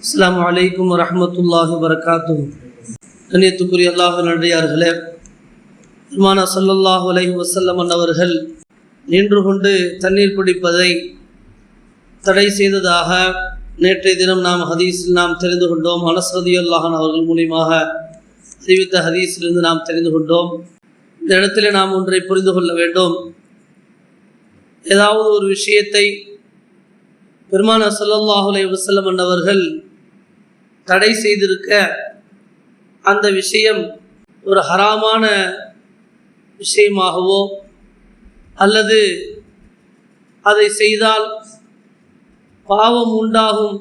அஸ்ஸலாமு அலைக்கும் வரஹ்மத்துல்லாஹி வபரகாத்துஹு. கண்ணியத்துக்குரிய அல்லாஹ் நல்லடியார்களே, பெருமானா ஸல்லல்லாஹு அலைஹி வஸல்லம் அவர்கள் நின்று கொண்டு தண்ணீர் குடிப்பதை தடை செய்ததாக நேற்றைய தினம் நாம் ஹதீஸில் நாம் தெரிந்து கொண்டோம். அனஸ் ரலியல்லாஹு அன்ஹு அவர்கள் மூலமாக அறிவித்த ஹதீஸிலிருந்து நாம் தெரிந்து கொண்டோம். இந்த இடத்துல நாம் ஒன்றை புரிந்து கொள்ள வேண்டும். ஏதாவது ஒரு விஷயத்தை பெருமானா ஸல்லல்லாஹு அலைஹி வஸல்லம் அவர்கள் தடை செய்திருக்க அந்த விஷயம் ஒரு ஹராமான விஷயமாகவோ அல்லது அதை செய்தால் பாவம் உண்டாகும்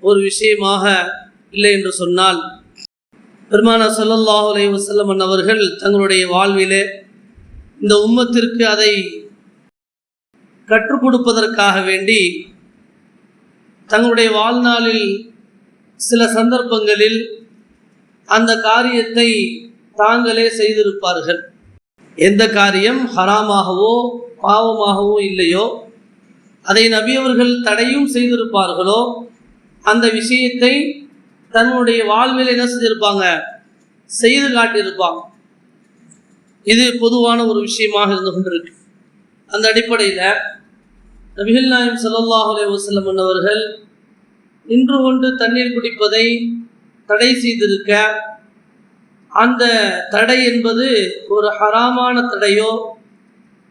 ஒரு விஷயமாக இல்லை என்று சொன்னால், பெருமானா ஸல்லல்லாஹு அலைஹி வஸல்லம் அவர்கள் தங்களுடைய வாழ்விலே இந்த உம்மத்திற்கு அதை கற்றுக் கொடுப்பதற்காக வேண்டி தங்களுடைய வாழ்நாளில் சில சந்தர்ப்பங்களில் அந்த காரியத்தை தாங்களே செய்திருப்பார்கள். எந்த காரியம் ஹராமாகவோ பாவமாகவோ இல்லையோ அதை நபி அவர்கள் தடையும் செய்திருப்பார்களோ அந்த விஷயத்தை தன்னுடைய வாழ்வில் என்ன செஞ்சிருப்பாங்க, செய்து காட்டியிருப்பாங்க. இது பொதுவான ஒரு விஷயமாக இருந்து கொண்டிருக்கு. அந்த அடிப்படையில் நபிகள் நாயகம் ஸல்லல்லாஹு அலைஹி வஸல்லம் அவர்கள் நின்று கொண்டு தண்ணீர் குடிப்பதை தடை செய்திருக்க அந்த தடை என்பது ஒரு ஹராமான தடையோ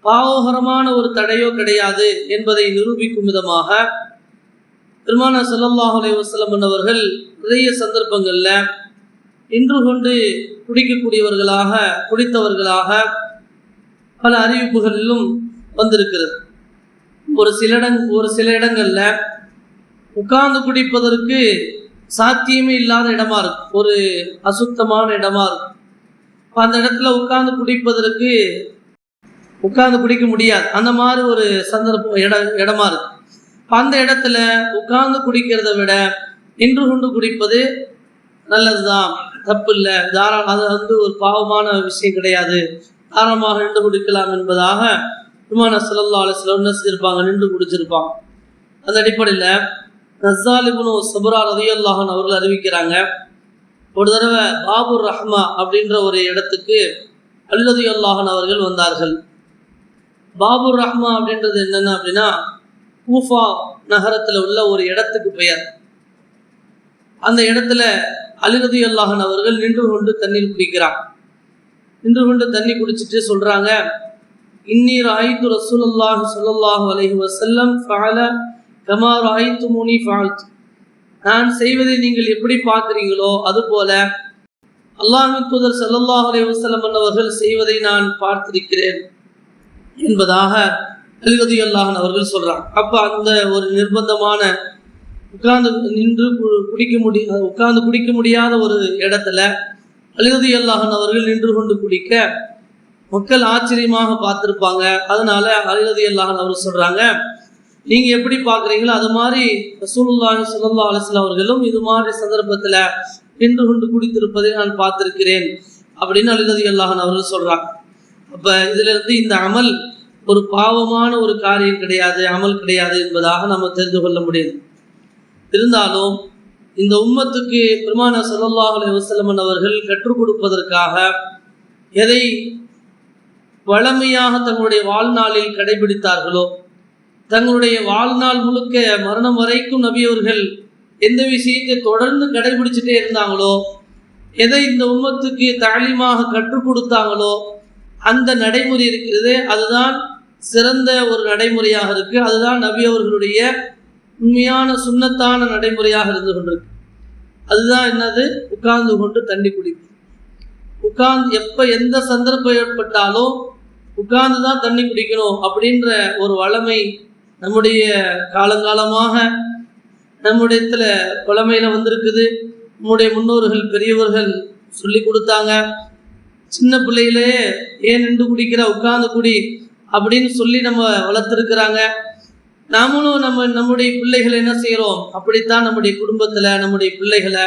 பாவகரமான ஒரு தடையோ கிடையாது என்பதை நிரூபிக்கும் விதமாக பெருமானா ஸல்லல்லாஹு அலைஹி வஸல்லம் அவர்கள் நிறைய சந்தர்ப்பங்களில் நின்று கொண்டு குடித்தவர்களாக பல அறிவிப்புகளிலும் வந்திருக்கிறது. ஒரு சில இடங்களில் உட்கார்ந்து குடிப்பதற்கு சாத்தியமே இல்லாத இடமா இருக்கு, ஒரு அசுத்தமான இடமா இருக்கு. அந்த இடத்துல உட்கார்ந்து குடிக்க முடியாது, அந்த மாதிரி ஒரு சந்தர்ப்பம் இடமா இருக்கு. அந்த இடத்துல உட்கார்ந்து குடிக்கிறத விட நின்று கொண்டு குடிப்பது நல்லதுதான், தப்பு இல்லை, அது ஒரு பாவமான விஷயம் கிடையாது, தாராளமாக நின்று குடிக்கலாம் என்பதாக பெருமானா ஸல்லல்லாஹு அலைஹி வஸல்லம் செஞ்சிருப்பாங்க, நின்று குடிச்சிருப்பாங்க. அந்த அடிப்படையில் நஸ்ஸால் இப்னு சப்ரா ரலியல்லாஹு அன்ஹு அவர்கள் அறிவிக்கிறாங்க, ஒரு தடவை பாபுர் ரஹ்மா அப்படின்ற ஒரு இடத்துக்கு அலி ரலியல்லாஹு அன்ஹு அவர்கள் வந்தார்கள். பாபுர் ரஹ்மா அப்படின்றது என்னென்ன அப்படின்னா, கூஃபா நகரத்தில் உள்ள ஒரு இடத்துக்கு பெயர். அந்த இடத்துல அலி ரலியல்லாஹு அன்ஹு அவர்கள் நின்று கொண்டு தண்ணீர் குடிக்கிறாங்க. நின்று கொண்டு தண்ணி குடிச்சிட்டு சொல்கிறாங்க, இன்னி ரஅய்து ரசூலுல்லாஹி ஸல்லல்லாஹு அலைஹி வஸல்லம் ஃபஅல கமா ரஅய்துமுனி ஃபஅல்து. நான் செய்வதை நீங்கள் எப்படி பார்க்குறீங்களோ அதுபோல அல்லாஹ்வின் தூதர் ஸல்லல்லாஹு அலைஹி வஸல்லம் அவர்கள் செய்வதை நான் பார்த்திருக்கிறேன் என்பதாக அலி ரலியல்லாஹு அன்ஹு அவர்கள் சொல்கிறாங்க. அப்போ அந்த ஒரு நிர்பந்தமான உட்கார்ந்து குடிக்க முடியாத ஒரு இடத்துல அலி ரலியல்லாஹு அன்ஹு அவர்கள் நின்று கொண்டு குடிக்க மக்கள் ஆச்சரியமாக பார்த்துருப்பாங்க. அதனால அலி ரலியல்லாஹு அன்ஹு அவர்கள் சொல்கிறாங்க, நீங்கள் எப்படி பார்க்குறீங்களோ அது மாதிரி ரசூலுல்லாஹி ஸல்லல்லாஹு அலைஹி வஸல்லம் அவர்களும் இது மாதிரி சந்தர்ப்பத்தில் நின்று கொண்டு குடித்திருப்பதை நான் பார்த்திருக்கிறேன் அப்படின்னு அலி ரலியல்லாஹு அன்ஹு அவர்கள் சொல்கிறாங்க. அப்போ இதிலிருந்து இந்த அமல் ஒரு பாவமான ஒரு காரியம் கிடையாது, அமல் கிடையாது என்பதாக நம்ம தெரிந்து கொள்ள முடியுது. இருந்தாலும் இந்த உம்மத்துக்கு பெருமானா ஸல்லல்லாஹு அலைஹி வஸல்லம் அவர்கள் கற்றுக் கொடுப்பதற்காக எதை வழமையாக தங்களுடைய வாழ்நாளில் கடைபிடித்தார்களோ, தங்களுடைய வாழ்நாள் முழுக்க மரணம் வரைக்கும் நபியவர்கள் எந்த விஷயத்தை தொடர்ந்து கடைபிடிச்சிட்டே இருந்தாங்களோ, எதை இந்த உம்மத்துக்கு தாலீமாக கற்றுக் கொடுத்தாங்களோ அந்த நடைமுறை இருக்கிறதே அதுதான் சிறந்த ஒரு நடைமுறையாக இருக்கு. அதுதான் நபி அவர்களுடைய உண்மையான சுன்னத்தான நடைமுறையாக இருந்து கொண்டிருக்கு. அதுதான் என்னது, உட்கார்ந்து கொண்டு தண்ணி குடிப்பு. எப்போ எந்த சந்தர்ப்பம் ஏற்பட்டாலும் உட்கார்ந்து தான் தண்ணி குடிக்கணும் அப்படின்ற ஒரு வழமை நம்முடைய காலங்காலமாக நம்முடைய பழமையில் வந்திருக்குது. நம்முடைய முன்னோர்கள் பெரியவர்கள் சொல்லி கொடுத்தாங்க. சின்ன பிள்ளையிலே ஏன் நின்று குடிக்கிற, உட்கார்ந்து குடி அப்படின்னு சொல்லி நம்ம வளர்த்துருக்குறாங்க. நாமளும் நம்முடைய பிள்ளைகளை என்ன செய்கிறோம், அப்படித்தான் நம்முடைய குடும்பத்தில் நம்முடைய பிள்ளைகளை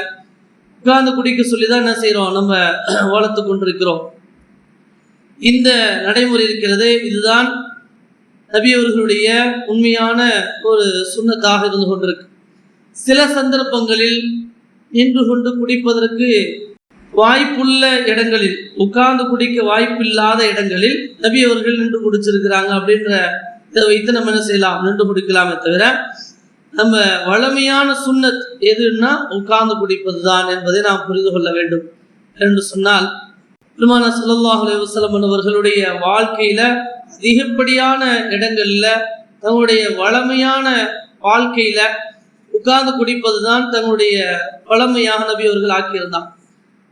உட்கார்ந்து குடிக்க சொல்லி தான் என்ன செய்கிறோம், நம்ம வளர்த்து கொண்டிருக்கிறோம். இந்த நடைமுறை இருக்கிறது, இதுதான் நபி அவர்களுடைய உண்மையான ஒரு சுன்னத்தாக இருந்து கொண்டிருக்கு. சில சந்தர்ப்பங்களில் நின்று கொண்டு குடிப்பதற்கு வாய்ப்புள்ள இடங்களில், உட்கார்ந்து குடிக்க வாய்ப்பில்லாத இடங்களில் நபி அவர்கள் நின்று குடிச்சிருக்கிறாங்க. அப்படின்ற இதை வைத்து நம்ம என்ன செய்யலாம், நின்று குடிக்கலாமே தவிர நம்ம வழமையான சுன்னத் எதுன்னா உட்கார்ந்து குடிப்பது தான் என்பதை நாம் புரிந்து கொள்ள வேண்டும். என்று சொன்னால், பெருமானார் ஸல்லல்லாஹு அலைஹி வஸல்லம் அவர்களுடைய வாழ்க்கையில அதிகப்படியான இடங்கள்ல தங்களுடைய வழமையான வாழ்க்கையில உட்கார்ந்து குடிப்பது தான் தங்களுடைய வழமையாக நபி அவர்கள் ஆக்கியிருந்தாங்க.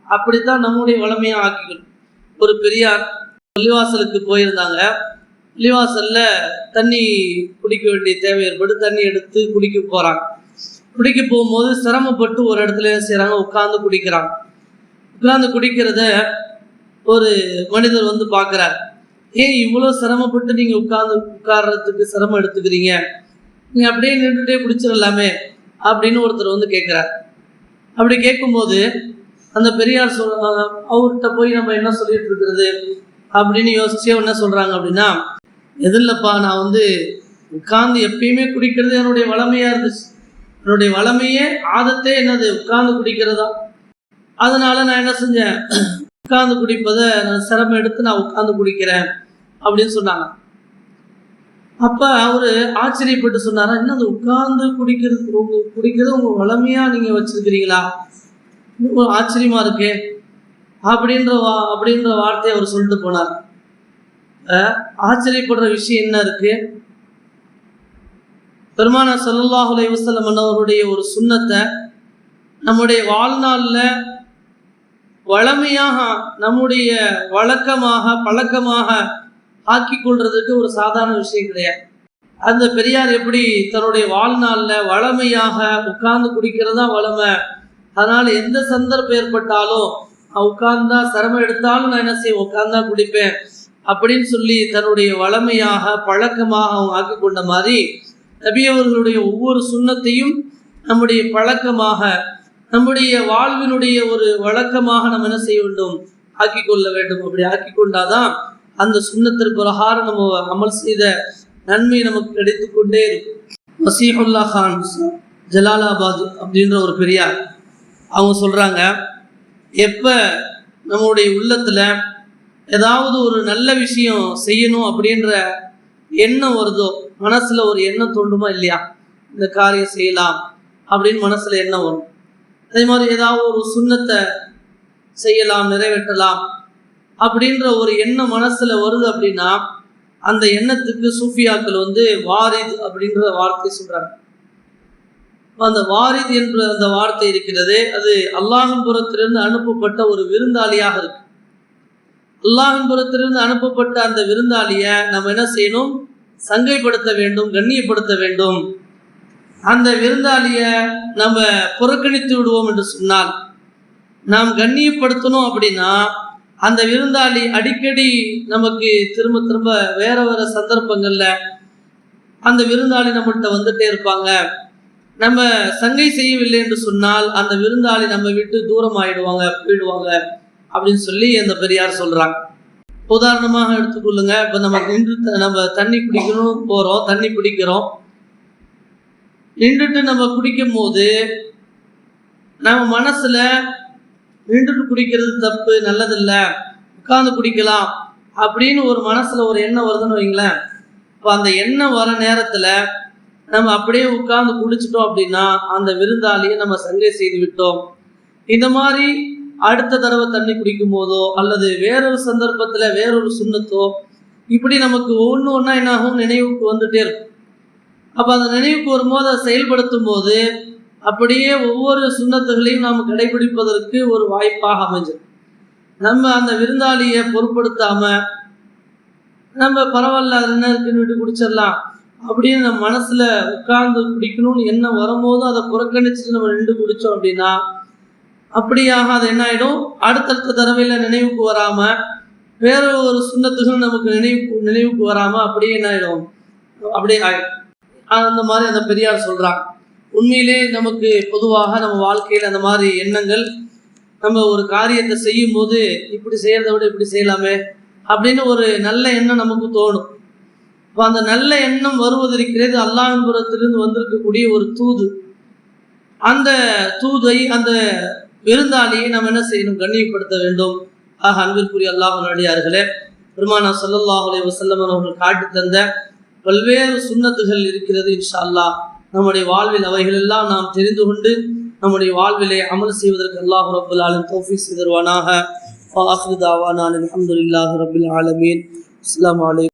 அப்படித்தான் நம்முடைய வழமையாக ஆக்கிக்கணும். ஒரு பெரியார் பள்ளிவாசலுக்கு போயிருந்தாங்க. பள்ளிவாசல்ல தண்ணி குடிக்க வேண்டிய தேவை ஏற்பட்டு தண்ணி எடுத்து குடிக்க போறாங்க. குடிக்க போகும்போது சிரமப்பட்டு ஒரு இடத்துல செய்யறாங்க, உட்கார்ந்து குடிக்கிறாங்க. உட்கார்ந்து குடிக்கிறத ஒரு மனிதர் வந்து பார்க்குறாரு. ஏன் இவ்வளோ சிரமப்பட்டு நீங்கள் உட்கார்றதுக்கு சிரமம் எடுத்துக்கிறீங்க, நீங்கள் அப்படியே நின்றுட்டே குடிச்சிடலாமே அப்படின்னு ஒருத்தர் வந்து கேட்குறார். அப்படி கேட்கும்போது அந்த பெரியார் அவர்கிட்ட போய் நம்ம என்ன சொல்லிட்டு இருக்கிறது அப்படின்னு யோசிச்சே என்ன சொல்கிறாங்க அப்படின்னா, எதில்லப்பா, நான் வந்து உட்கார்ந்து எப்பயுமே குடிக்கிறது என்னுடைய வளமையாக இருந்துச்சு. என்னுடைய வளமையே ஆதத்தே என்னது உட்கார்ந்து குடிக்கிறதா. அதனால நான் என்ன செஞ்சேன், உட்கார்ந்து குடிப்பதை நான் சிரமம் எடுத்து நான் உட்கார்ந்து குடிக்கிறேன் அப்படின்னு சொன்னாங்க. அப்ப அவரு ஆச்சரியப்பட்டு சொன்னாரா, என்னது உட்கார்ந்து குடிக்கிறது உங்க வளமையா நீங்க வச்சிருக்கிறீங்களா, ஆச்சரியமா இருக்கு அப்படின்ற வார்த்தையை அவர் சொல்லிட்டு போனார். ஆச்சரியப்படுற விஷயம் என்ன இருக்கு, பெருமானார் ஸல்லல்லாஹு அலைஹி வஸல்லம் அவருடைய ஒரு சுன்னத்தை நம்முடைய வாழ்நாள்ல வளமையாக நம்முடைய வழக்கமாக பழக்கமாக ஆக்கி கொள்றதுக்கு ஒரு சாதாரண விஷயம் கிடையாது. அந்த பெரியார் எப்படி தன்னுடைய வாழ்நாளில் வளமையாக உட்கார்ந்து குடிக்கிறதா வளமை, அதனால எந்த சந்தர்ப்பம் ஏற்பட்டாலும் உட்கார்ந்தா சிரமம் எடுத்தாலும் நான் என்ன செய்வேன், உட்கார்ந்தா குடிப்பேன் அப்படின்னு சொல்லி தன்னுடைய வளமையாக பழக்கமாக அவங்க ஆக்கி கொண்ட மாதிரி நபி அவர்களுடைய ஒவ்வொரு சுன்னத்தையும் நம்முடைய பழக்கமாக நம்முடைய வாழ்வினுடைய ஒரு வழக்கமாக நம்ம என்ன செய்ய வேண்டும், ஆக்கி கொள்ள வேண்டும். அப்படி ஆக்கி கொண்டாதான் அந்த சுன்னத்திற்கு பிரகாரம் நம்ம அமல் செய்த நன்மை நமக்கு கிடைத்து கொண்டே இருக்கும். வசீஹுல்லா கான் ஜலாலாபாத் அப்படின்ற ஒரு பெரியார் அவங்க சொல்றாங்க, எப்ப நம்முடைய உள்ளத்துல ஏதாவது ஒரு நல்ல விஷயம் செய்யணும் அப்படின்ற எண்ணம் வருதோ, மனசுல ஒரு எண்ணம் தோன்றுமா இல்லையா, இந்த காரியம் செய்யலாம் அப்படின்னு மனசுல எண்ணம் வரும். அதே மாதிரி ஏதாவது ஒரு சுன்னத்தை செய்யலாம் நிறைவேற்றலாம் அப்படின்ற ஒரு எண்ணம் மனசுல வருது அப்படின்னா அந்த எண்ணத்துக்கு சூஃபியாக்கள் வந்து வாரித் அப்படின்ற வார்த்தை சொல்றாங்க. அந்த வாரித் என்ற அந்த வார்த்தை இருக்கிறது, அது அல்லாஹின் புறத்திலிருந்து அனுப்பப்பட்ட ஒரு விருந்தாளியாக இருக்கு. அல்லாஹின் புறத்திலிருந்து அனுப்பப்பட்ட அந்த விருந்தாளிய நம்ம என்ன செய்யணும், சங்கைப்படுத்த வேண்டும், கண்ணியப்படுத்த வேண்டும். அந்த விருந்தாளிய நம்ம புறக்கணித்து விடுவோம் என்று சொன்னால், நாம் கண்ணியப்படுத்தணும் அப்படின்னா அந்த விருந்தாளி அடிக்கடி நமக்கு திரும்ப திரும்ப வேற வேற சந்தர்ப்பங்கள்ல அந்த விருந்தாளி நம்மள்கிட்ட வந்துட்டே இருப்பாங்க. நம்ம சங்கை செய்யவில்லை என்று சொன்னால் அந்த விருந்தாளி நம்ம விட்டு தூரம் போயிடுவாங்க அப்படின்னு சொல்லி அந்த பெரியார் சொல்றாங்க. உதாரணமாக எடுத்துக்கொள்ளுங்க, இப்ப நம்ம தண்ணி குடிக்கணும் போறோம், தண்ணி குடிக்கிறோம், நின்றுட்டு நம்ம குடிக்கும் போது நம்ம மனசுல நின்றுட்டு குடிக்கிறது தப்பு, நல்லதில்லை, உட்கார்ந்து குடிக்கலாம் அப்படின்னு ஒரு மனசுல ஒரு எண்ணம் வருதுன்னு வைங்களேன். இப்போ அந்த எண்ணம் வர நேரத்துல நம்ம அப்படியே உட்கார்ந்து குடிச்சிட்டோம் அப்படின்னா அந்த விருந்தாளியை நம்ம சங்கை செய்து விட்டோம். இந்த மாதிரி அடுத்த தடவை தண்ணி குடிக்கும் போதோ அல்லது வேறொரு சந்தர்ப்பத்துல வேறொரு சுண்ணத்தோ இப்படி நமக்கு ஒவ்வொன்னா என்னாகும், நினைவுக்கு வந்துட்டே இருக்கும். அப்ப அந்த நினைவுக்கு வரும்போது அதை செயல்படுத்தும் போது அப்படியே ஒவ்வொரு சுண்ணத்துகளையும் நாம் கடைபிடிப்பதற்கு ஒரு வாய்ப்பாக அமைஞ்சிடும். நம்ம அந்த விருந்தாளியை பொருட்படுத்தாம நம்ம பரவாயில்ல அது என்ன இருக்குன்னு விட்டு குடிச்சிடலாம் அப்படின்னு நம்ம மனசுல உட்கார்ந்து குடிக்கணும்னு எண்ணம் வரும்போது அதை புறக்கணிச்சுட்டு நம்ம நின்று குடிச்சோம் அப்படின்னா அப்படியாக அது என்ன ஆயிடும், அடுத்தடுத்த தடவையில நினைவுக்கு வராம வேற ஒரு சுண்ணத்துகள் நமக்கு நினைவுக்கு வராம அப்படியே என்ன ஆயிடும், அப்படியே ஆயிடும். அந்த மாதிரி அந்த பெரியார் சொல்றாங்க. உண்மையிலே நமக்கு பொதுவாக நம்ம வாழ்க்கையில் அந்த மாதிரி எண்ணங்கள், நம்ம ஒரு காரியத்தை செய்யும் போது இப்படி செய்யறதை விட இப்படி செய்யலாமே அப்படின்னு ஒரு நல்ல எண்ணம் நமக்கு தோணும். இப்போ அந்த நல்ல எண்ணம் வருவது இருக்கிறது அல்லாஹ்வின் புறத்திலிருந்து வந்திருக்கக்கூடிய ஒரு தூது. அந்த தூதை, அந்த விருந்தாளியை நாம் என்ன செய்யணும்? கண்ணியப்படுத்த வேண்டும். ஆக அன்பிற்குரிய அல்லாஹ்வின் அடியார்களே, பெருமானா ஸல்லல்லாஹு அலைஹி வஸல்லம் அவர்கள் காட்டி தந்த பல்வேறு சுன்னத்துகள் இருக்கிறது. இன்ஷா அல்லாஹ் நம்முடைய வாழ்வில் அவைகள் எல்லாம் நாம் தெரிந்து கொண்டு நம்முடைய வாழ்விலே அமல் செய்வதற்கு அல்லாஹ் ரப்பல் ஆலமீன் தௌஃபீக் செய்தருவானாக. வ ஆகிரு தாவானா அல்ஹம்துலில்லாஹி ரப்பில் ஆலமீன். அஸ்ஸலாமு அலைக்கும்.